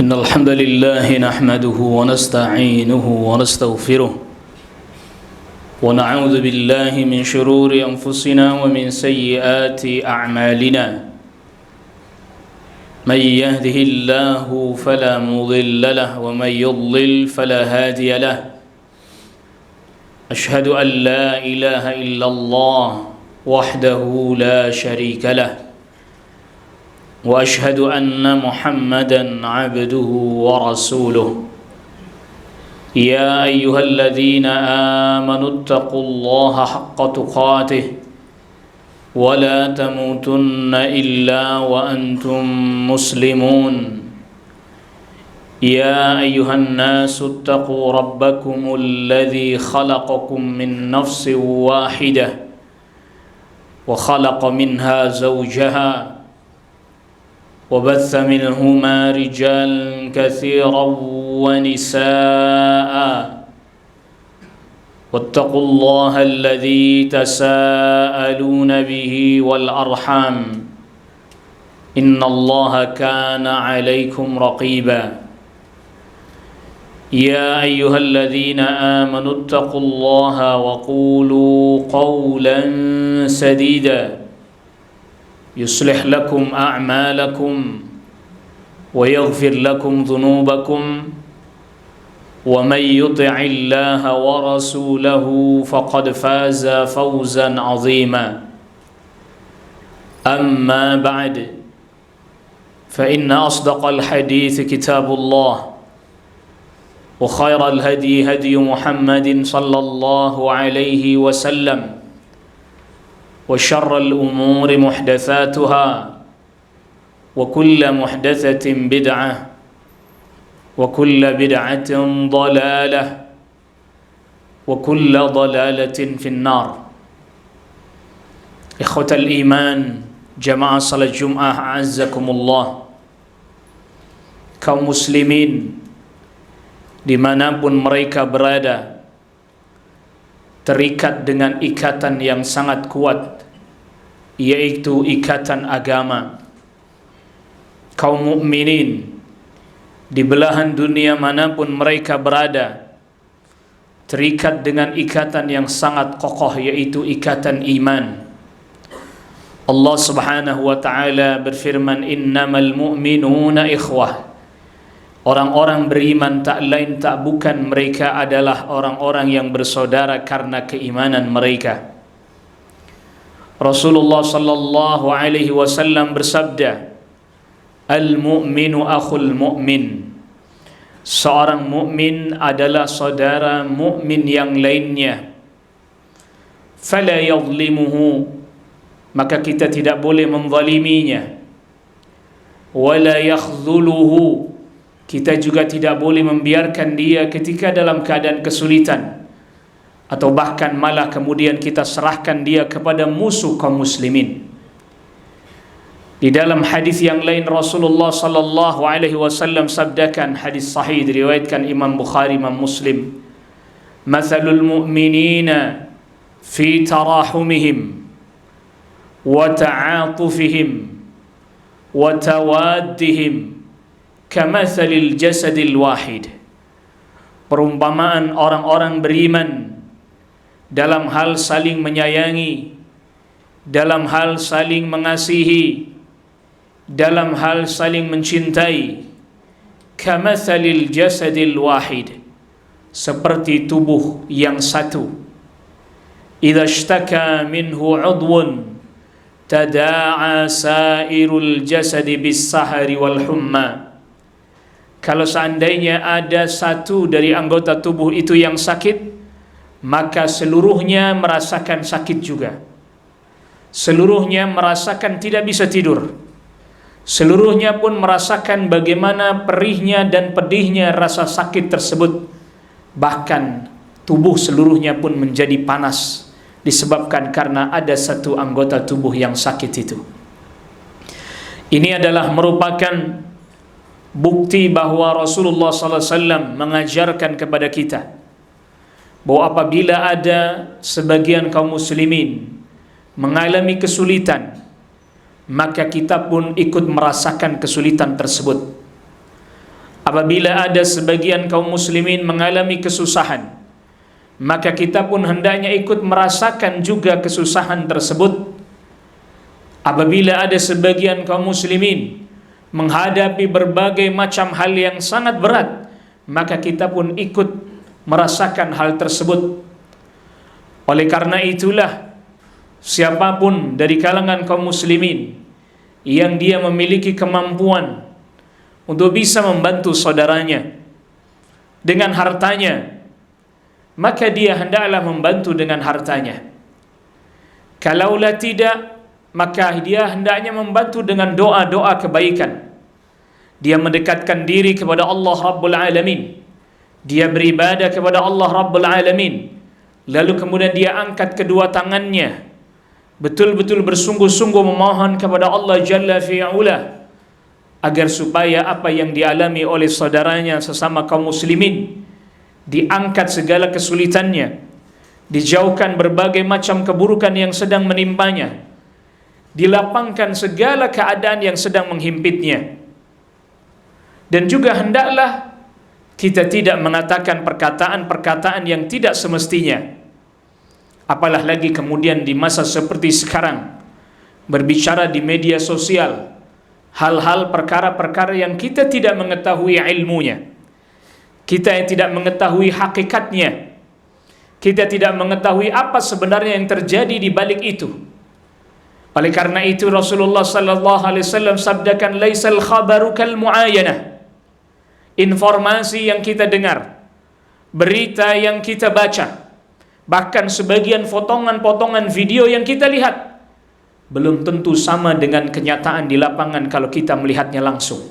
إن الحمد لله نحمده ونستعينه ونستغفره ونعوذ بالله من شرور أنفسنا ومن سيئات أعمالنا من يهده الله فلا مضل له ومن يضلل فلا هادي له أشهد أن لا إله إلا الله وحده لا شريك له وأشهد أن محمدًا عبده ورسوله يا أيها الذين آمنوا اتقوا الله حق تقاته ولا تموتن إلا وأنتم مسلمون يا أيها الناس اتقوا ربكم الذي خلقكم من نفس واحدة وخلق منها زوجها وبث منهما رجالا كثيرا ونساء واتقوا الله الذي تساءلون به والأرحام إن الله كان عليكم رقيبا يا أيها الذين آمنوا اتقوا الله وقولوا قولا سديدا يصلح لكم أعمالكم ويغفر لكم ذنوبكم ومن يطع الله ورسوله فقد فاز فوزا عظيما أما بعد فإن أصدق الحديث كتاب الله وخير الهدي هدي محمد صلى الله عليه وسلم وشر الأمور محدثاتها وكل محدثة بدعة وكل بدعة ضلالة وكل ضلالة في النار إخوة الإيمان جماعة صلاة الجمعة أعزكم الله kaum muslimin dimanapun mereka berada terikat dengan ikatan yang sangat kuat, yaitu ikatan agama. Kaum mukminin di belahan dunia manapun mereka berada terikat dengan ikatan yang sangat kokoh, yaitu ikatan iman. Allah Subhanahu wa taala berfirman, innamal mu'minuna ikhwah. Orang-orang beriman tak lain tak bukan mereka adalah orang-orang yang bersaudara karena keimanan mereka. Rasulullah sallallahu alaihi wasallam bersabda, al-mu'minu akhul mu'min. Seorang mukmin adalah saudara mukmin yang lainnya. Fala yadhlimuhu, maka kita tidak boleh menzaliminya. Wala yakhdhuluhu, kita juga tidak boleh membiarkan dia ketika dalam keadaan kesulitan, atau bahkan malah kemudian kita serahkan dia kepada musuh kaum muslimin. Di dalam hadis yang lain Rasulullah sallallahu alaihi wasallam sabdakan, hadis sahih diriwayatkan Imam Bukhari, Imam Muslim, mathalul mu'minina fi tarahumihim wa ta'atufihim wa tawaddihim kamathalil jasadil wahid. Perumpamaan orang-orang beriman dalam hal saling menyayangi, dalam hal saling mengasihi, dalam hal saling mencintai, kamathalil jasadil wahid, seperti tubuh yang satu. Idza ishtaka minhu 'udwun tada'a sairul jasadi bis-sahari wal humma. Kalau seandainya ada satu dari anggota tubuh itu yang sakit, maka seluruhnya merasakan sakit juga. Seluruhnya merasakan tidak bisa tidur. Seluruhnya pun merasakan bagaimana perihnya dan pedihnya rasa sakit tersebut. Bahkan tubuh seluruhnya pun menjadi panas disebabkan karena ada satu anggota tubuh yang sakit itu. Ini adalah merupakan bukti bahwa Rasulullah SAW mengajarkan kepada kita bahwa apabila ada sebagian kaum muslimin mengalami kesulitan, maka kita pun ikut merasakan kesulitan tersebut. Apabila ada sebagian kaum muslimin mengalami kesusahan, maka kita pun hendaknya ikut merasakan juga kesusahan tersebut. Apabila ada sebagian kaum muslimin menghadapi berbagai macam hal yang sangat berat, maka kita pun ikut merasakan hal tersebut. Oleh karena itulah, siapapun dari kalangan kaum muslimin yang dia memiliki kemampuan untuk bisa membantu saudaranya dengan hartanya, maka dia hendaklah membantu dengan hartanya. Kalaulah tidak, maka dia hendaknya membantu dengan doa-doa kebaikan. Dia mendekatkan diri kepada Allah Rabbul Alamin, dia beribadah kepada Allah Rabbul Alamin, lalu kemudian dia angkat kedua tangannya, betul-betul bersungguh-sungguh memohon kepada Allah Jalla fi'ula, agar supaya apa yang dialami oleh saudaranya sesama kaum muslimin diangkat segala kesulitannya, dijauhkan berbagai macam keburukan yang sedang menimpanya, dilapangkan segala keadaan yang sedang menghimpitnya. Dan juga hendaklah kita tidak mengatakan perkataan-perkataan yang tidak semestinya, apalah lagi kemudian di masa seperti sekarang, berbicara di media sosial hal-hal perkara-perkara yang kita tidak mengetahui ilmunya, kita yang tidak mengetahui hakikatnya, kita tidak mengetahui apa sebenarnya yang terjadi di balik itu. Oleh karena itu Rasulullah sallallahu alaihi wasallam sabdakan, laisal khabaru kal muayanah. Informasi yang kita dengar, berita yang kita baca, bahkan sebagian potongan-potongan video yang kita lihat, belum tentu sama dengan kenyataan di lapangan kalau kita melihatnya langsung.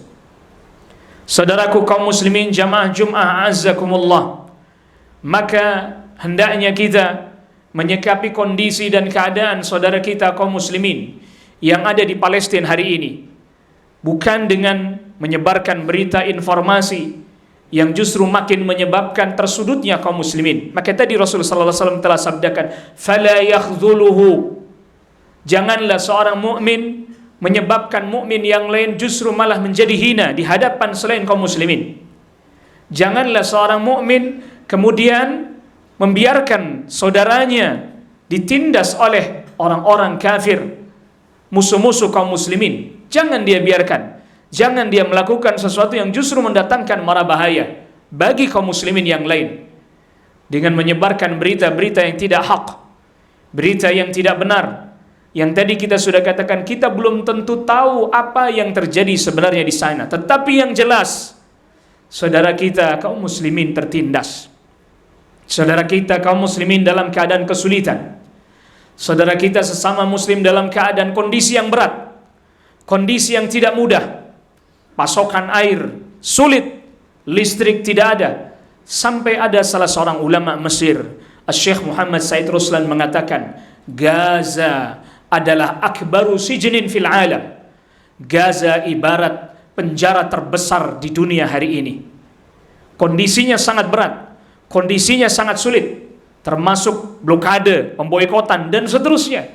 Saudaraku kaum muslimin jamaah Jum'ah azzakumullah, maka hendaknya kita menyikapi kondisi dan keadaan saudara kita kaum muslimin yang ada di Palestina hari ini bukan dengan menyebarkan berita informasi yang justru makin menyebabkan tersudutnya kaum muslimin. Maka tadi Rasulullah sallallahu alaihi wasallam telah sabdakan, fala yakhdhuluhu, janganlah seorang mukmin menyebabkan mukmin yang lain justru malah menjadi hina di hadapan selain kaum muslimin. Janganlah seorang mukmin kemudian membiarkan saudaranya ditindas oleh orang-orang kafir, musuh-musuh kaum muslimin. Jangan dia biarkan. Jangan dia melakukan sesuatu yang justru mendatangkan mara bahaya bagi kaum muslimin yang lain dengan menyebarkan berita-berita yang tidak hak, berita yang tidak benar. Yang tadi kita sudah katakan, kita belum tentu tahu apa yang terjadi sebenarnya di sana, tetapi yang jelas saudara kita kaum muslimin tertindas, saudara kita kaum muslimin dalam keadaan kesulitan, saudara kita sesama muslim dalam keadaan kondisi yang berat, kondisi yang tidak mudah. Pasokan air sulit, listrik tidak ada, sampai ada salah seorang ulama Mesir, Syekh Muhammad Said Ruslan, mengatakan Gaza adalah akbaru sijnin fil alam. Gaza ibarat penjara terbesar di dunia hari ini. Kondisinya sangat berat, kondisinya sangat sulit, termasuk blokade, pemboikotan dan seterusnya.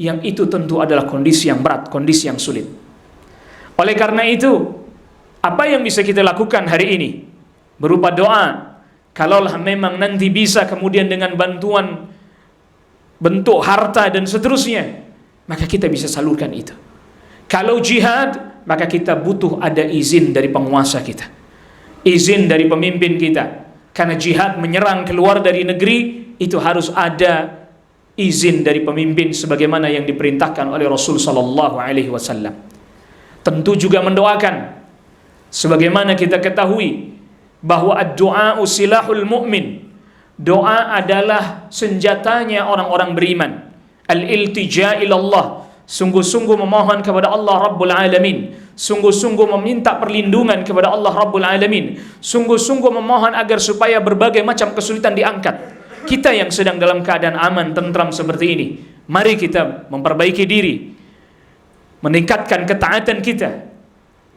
Yang itu tentu adalah kondisi yang berat, kondisi yang sulit. Oleh karena itu, apa yang bisa kita lakukan hari ini berupa doa, kalaulah memang nanti bisa kemudian dengan bantuan bentuk harta dan seterusnya, maka kita bisa salurkan itu. Kalau jihad, maka kita butuh ada izin dari penguasa kita, izin dari pemimpin kita. Karena jihad menyerang keluar dari negeri, itu harus ada izin dari pemimpin sebagaimana yang diperintahkan oleh Rasul sallallahu alaihi wasallam. Tentu juga mendoakan, sebagaimana kita ketahui bahwa ad-du'a silahul mu'min, doa adalah senjatanya orang-orang beriman. Al-iltija ilallah, sungguh-sungguh memohon kepada Allah Rabbul Alamin, sungguh-sungguh meminta perlindungan kepada Allah Rabbul Alamin, sungguh-sungguh memohon agar supaya berbagai macam kesulitan diangkat. Kita yang sedang dalam keadaan aman, tentram seperti ini, mari kita memperbaiki diri, meningkatkan ketaatan kita,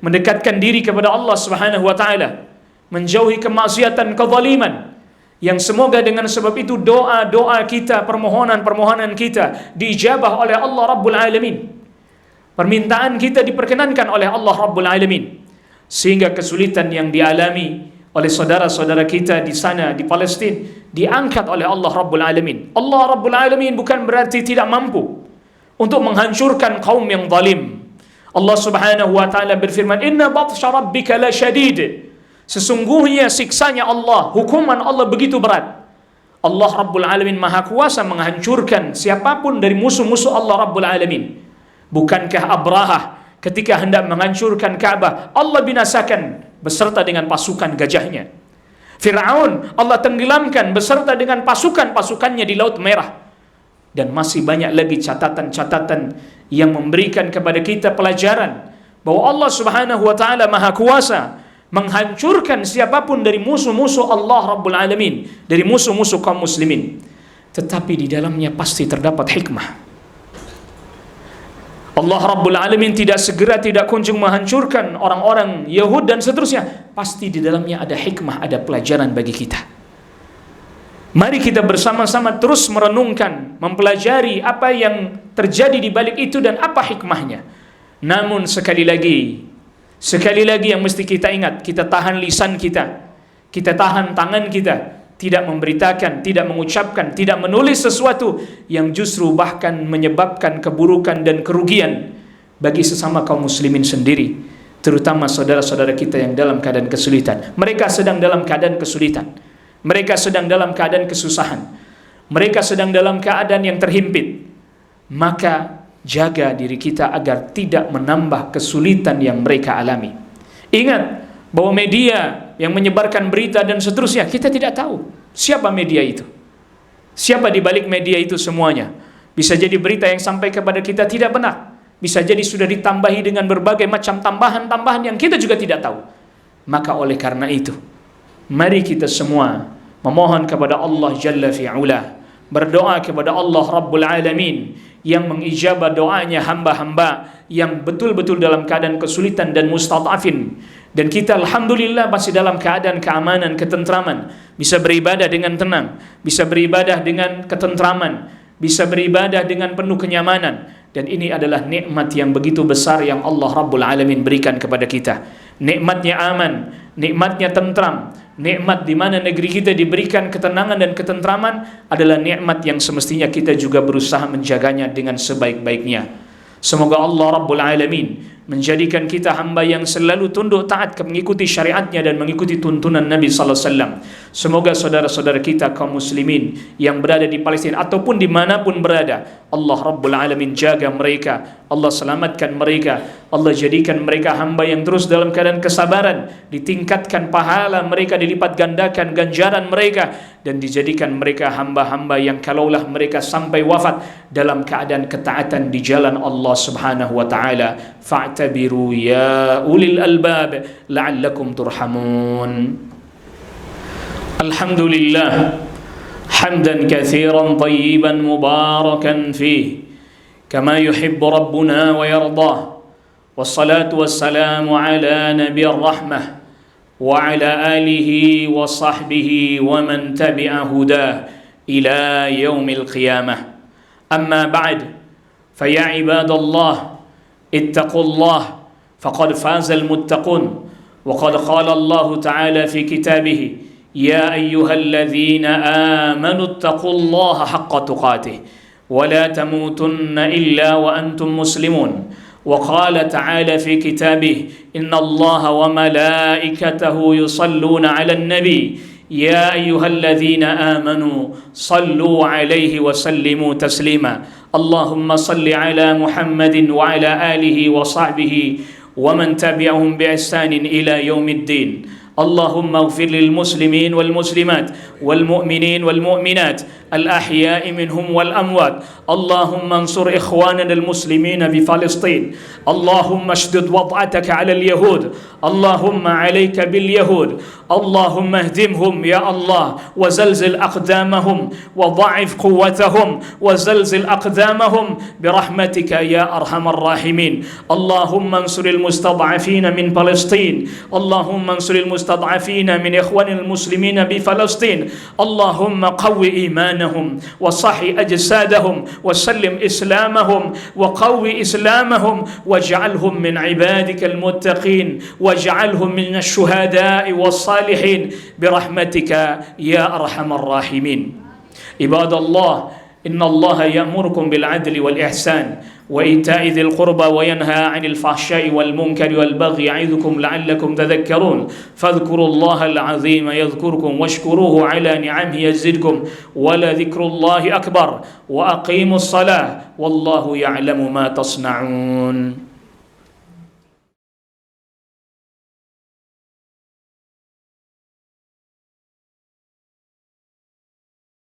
mendekatkan diri kepada Allah Subhanahu wa taala, menjauhi kemaksiatan, kezaliman, yang semoga dengan sebab itu doa-doa kita, permohonan-permohonan kita diijabah oleh Allah Rabbul Alamin. Permintaan kita diperkenankan oleh Allah Rabbul Alamin. sehingga kesulitan yang dialami oleh saudara-saudara kita di sana di Palestina diangkat oleh Allah Rabbul Alamin. Allah Rabbul Alamin bukan berarti tidak mampu untuk menghancurkan kaum yang zalim. Allah Subhanahu wa taala berfirman, "Inna batsha rabbika la syadid." Sesungguhnya siksanya Allah, hukuman Allah begitu berat. Allah Rabbul Alamin Maha Kuasa menghancurkan siapapun dari musuh-musuh Allah Rabbul Alamin. Bukankah Abrahah ketika hendak menghancurkan Ka'bah, Allah binasakan beserta dengan pasukan gajahnya. Fir'aun Allah tenggelamkan beserta dengan pasukan-pasukannya di Laut Merah. Dan masih banyak lagi catatan-catatan yang memberikan kepada kita pelajaran bahwa Allah Subhanahu wa taala Maha Kuasa menghancurkan siapapun dari musuh-musuh Allah Rabbul Alamin, dari musuh-musuh kaum muslimin. Tetapi di dalamnya pasti terdapat hikmah. Allah Rabbul Alamin tidak kunjung menghancurkan orang-orang Yahud dan seterusnya. Pasti di dalamnya ada hikmah, ada pelajaran bagi kita. Mari kita bersama-sama terus merenungkan, mempelajari apa yang terjadi di balik itu dan apa hikmahnya. Namun sekali lagi yang mesti kita ingat, kita tahan lisan kita tahan tangan kita, tidak memberitakan, tidak mengucapkan, tidak menulis sesuatu yang justru bahkan menyebabkan keburukan dan kerugian bagi sesama kaum muslimin sendiri, terutama saudara-saudara kita yang dalam keadaan kesulitan. Mereka sedang dalam keadaan kesulitan, mereka sedang dalam keadaan kesusahan, mereka sedang dalam keadaan yang terhimpit. Maka jaga diri kita agar tidak menambah kesulitan yang mereka alami. Ingat bahwa media yang menyebarkan berita dan seterusnya, kita tidak tahu siapa media itu, siapa di balik media itu semuanya. Bisa jadi berita yang sampai kepada kita tidak benar, bisa jadi sudah ditambahi dengan berbagai macam tambahan-tambahan yang kita juga tidak tahu. Maka oleh karena itu, mari kita semua memohon kepada Allah Jalla fi'ula, berdoa kepada Allah Rabbul Alamin yang mengijabah doanya hamba-hamba yang betul-betul dalam keadaan kesulitan dan mustad'afin. Dan kita alhamdulillah masih dalam keadaan keamanan, ketentraman, bisa beribadah dengan tenang, bisa beribadah dengan ketentraman, bisa beribadah dengan penuh kenyamanan. Dan ini adalah nikmat yang begitu besar yang Allah Rabbul Alamin berikan kepada kita. Nikmatnya aman, nikmatnya tentram, nikmat di mana negeri kita diberikan ketenangan dan ketentraman adalah nikmat yang semestinya kita juga berusaha menjaganya dengan sebaik-baiknya. Semoga Allah Rabbul Alamin menjadikan kita hamba yang selalu tunduk taat mengikuti syariatnya dan mengikuti tuntunan Nabi sallallahu alaihi wasallam. Semoga saudara-saudara kita kaum muslimin yang berada di Palestina ataupun dimanapun berada, Allah Rabbul Alamin jaga mereka, Allah selamatkan mereka, Allah jadikan mereka hamba yang terus dalam keadaan kesabaran, ditingkatkan pahala mereka, dilipat gandakan ganjaran mereka, dan dijadikan mereka hamba-hamba yang kalaulah mereka sampai wafat dalam keadaan ketaatan di jalan Allah Subhanahu wa taala. Fa'tabiru ya ulil albab la'allakum turhamun. Alhamdulillah hamdan katsiran tayyiban mubarakan fih kama yuhibbu rabbuna wa yardah. Wassalatu wassalamu ala nabiyir rahmah wa ala alihi wa sahbihi wa man tabi'a hudah ila yaumil qiyamah. Amma ba'd, fa ya ibadallah ittaqullah faqad fazal muttaqun. Wa qad qala Allah ta'ala fi kitabih يا أيها الذين آمنوا اتقوا الله حق تقاته ولا تموتن إلا وأنتم مسلمون. وقال تعالى في كتابه إن الله وملائكته يصلون على النبي يا أيها الذين آمنوا صلوا عليه وسلموا تسليما. اللهم صل على محمد وعلى آله وصحبه ومن تبعهم بإحسان إلى يوم الدين. اللهم اغفر للمسلمين والمسلمات والمؤمنين والمؤمنات الأحياء منهم والأموات. اللهم انصر إخواننا المسلمين بفلسطين. اللهم اشدد وطأتك على اليهود. اللهم عليك باليهود. اللهم اهدمهم يا الله وزلزل أقدامهم وضعف قوتهم وزلزل أقدامهم برحمتك يا أرحم الراحمين. اللهم انصر المستضعفين من فلسطين. اللهم انصر المستضعفين من إخوان المسلمين بفلسطين. اللهم قو إيمان إيمانهم وصحي أجسادهم وسلم إسلامهم وقوي إسلامهم واجعلهم من عبادك المتقين واجعلهم من الشهداء والصالحين برحمتك يا أرحم الراحمين. عباد الله، إن الله يأمركم بالعدل والإحسان وإيتاء ذي القربى وينهى عن الفحشاء والمنكر والبغي يعظكم لعلكم تذكرون فاذكروا الله العظيم يذكركم واشكروه على نعمه يزدكم ولذكر الله أكبر وأقيموا الصلاة والله يعلم ما تصنعون.